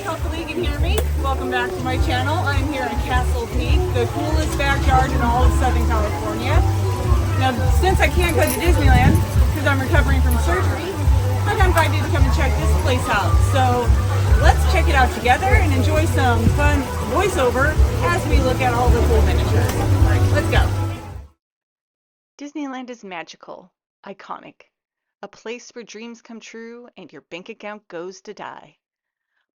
Hopefully you can hear me. Welcome back to my channel. I'm here in Castle Peak, the coolest backyard in all of Southern California. Now, since I can't go to Disneyland because I'm recovering from surgery, I got invited to come and check this place out. So let's check it out together and enjoy some fun voiceover as we look at all the cool miniatures. All right, let's go. Disneyland is magical, iconic, a place where dreams come true and your bank account goes to die.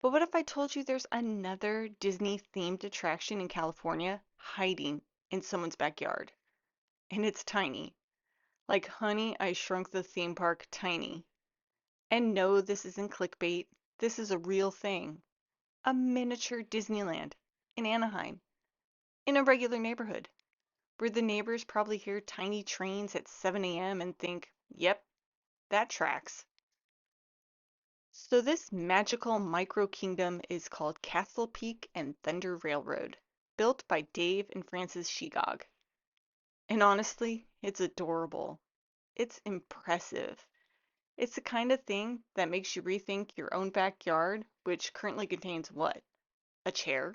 But what if I told you there's another Disney-themed attraction in California hiding in someone's backyard? And it's tiny. Like Honey, I Shrunk the Theme Park tiny. And no, this isn't clickbait. This is a real thing. A miniature Disneyland in Anaheim, in a regular neighborhood, where the neighbors probably hear tiny trains at 7 a.m. and think, yep, that tracks. So this magical micro-kingdom is called Castle Peak and Thunder Railroad, built by Dave and Frances Shegog. And honestly, it's adorable. It's impressive. It's the kind of thing that makes you rethink your own backyard, which currently contains what? A chair?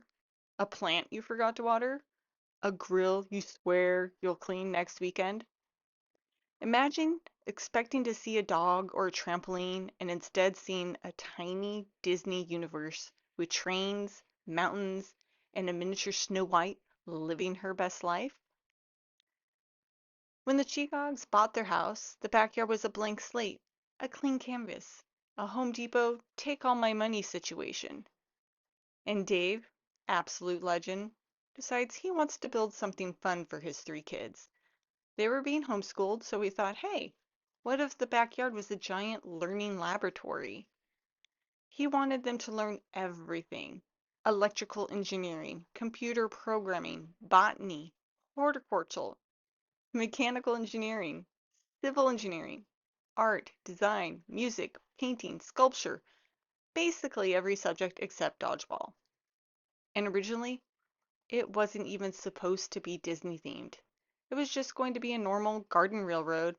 A plant you forgot to water? A grill you swear you'll clean next weekend? Imagine expecting to see a dog or a trampoline and instead seeing a tiny Disney universe with trains, mountains, and a miniature Snow White living her best life. When the Chegogs bought their house, the backyard was a blank slate, a clean canvas, a Home Depot take all my money situation. And Dave, absolute legend, decides he wants to build something fun for his 3 kids. They were being homeschooled, so we thought, hey, what if the backyard was a giant learning laboratory? He wanted them to learn everything: electrical engineering, computer programming, botany, horticulture, mechanical engineering, civil engineering, art, design, music, painting, sculpture, basically every subject except dodgeball. And originally, it wasn't even supposed to be Disney themed. It was just going to be a normal garden railroad,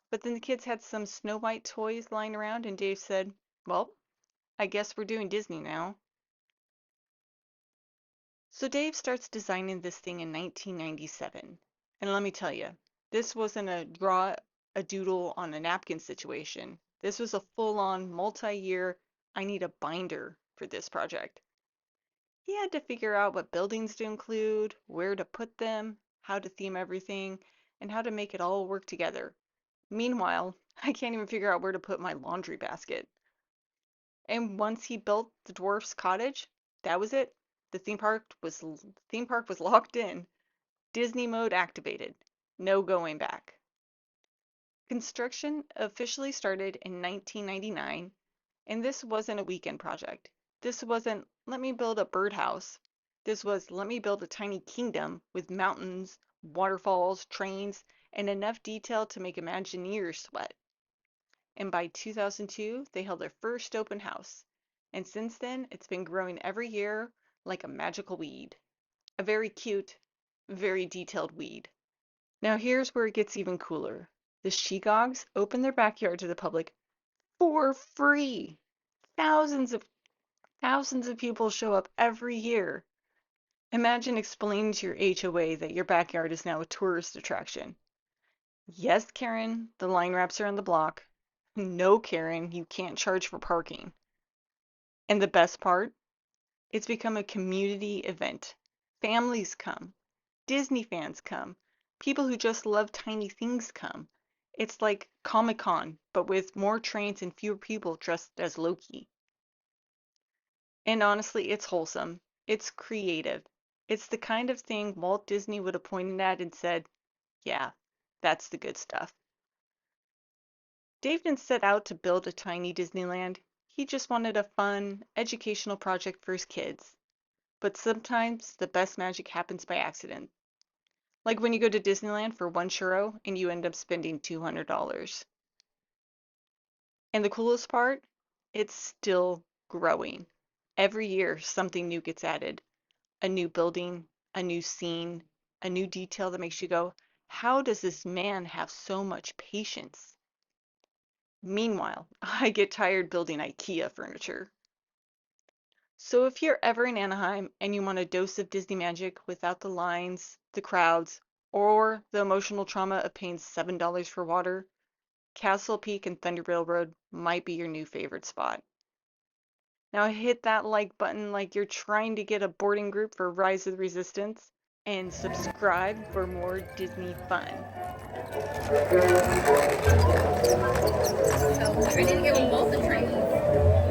but then the kids had some Snow White toys lying around and Dave said, well, I guess we're doing Disney now. So Dave starts designing this thing in 1997. And let me tell you, this wasn't a draw a doodle on a napkin situation. This was a full-on multi-year, I need a binder for this project. He had to figure out what buildings to include, where to put them, how to theme everything, and how to make it all work together. Meanwhile, I can't even figure out where to put my laundry basket. And once he built the dwarf's cottage, that was it. The theme park was locked in. Disney mode activated. No going back. Construction officially started in 1999, and this wasn't a weekend project. This wasn't, let me build a birdhouse. This was, let me build a tiny kingdom with mountains, waterfalls, trains, and enough detail to make Imagineers sweat. And by 2002, they held their first open house. And since then, it's been growing every year like a magical weed. A very cute, very detailed weed. Now here's where it gets even cooler. The Shegogs open their backyard to the public for free. Thousands of people show up every year. Imagine explaining to your HOA that your backyard is now a tourist attraction. Yes, Karen, the line wraps are on the block. No, Karen, you can't charge for parking. And the best part? It's become a community event. Families come. Disney fans come. People who just love tiny things come. It's like Comic-Con, but with more trains and fewer people dressed as Loki. And honestly, it's wholesome. It's creative. It's the kind of thing Walt Disney would have pointed at and said, yeah, that's the good stuff. Dave didn't set out to build a tiny Disneyland. He just wanted a fun, educational project for his kids. But sometimes the best magic happens by accident. Like when you go to Disneyland for one churro and you end up spending $200. And the coolest part? It's still growing. Every year something new gets added. A new building, a new scene, a new detail that makes you go, How does this man have so much patience? Meanwhile, I get tired building IKEA furniture. So if you're ever in Anaheim and you want a dose of Disney magic without the lines, the crowds, or the emotional trauma of paying $7 for water, Castle Peak and Thunder Railroad might be your new favorite spot. Now hit that like button like you're trying to get a boarding group for Rise of the Resistance, and subscribe for more Disney fun. So I need to give them both a training.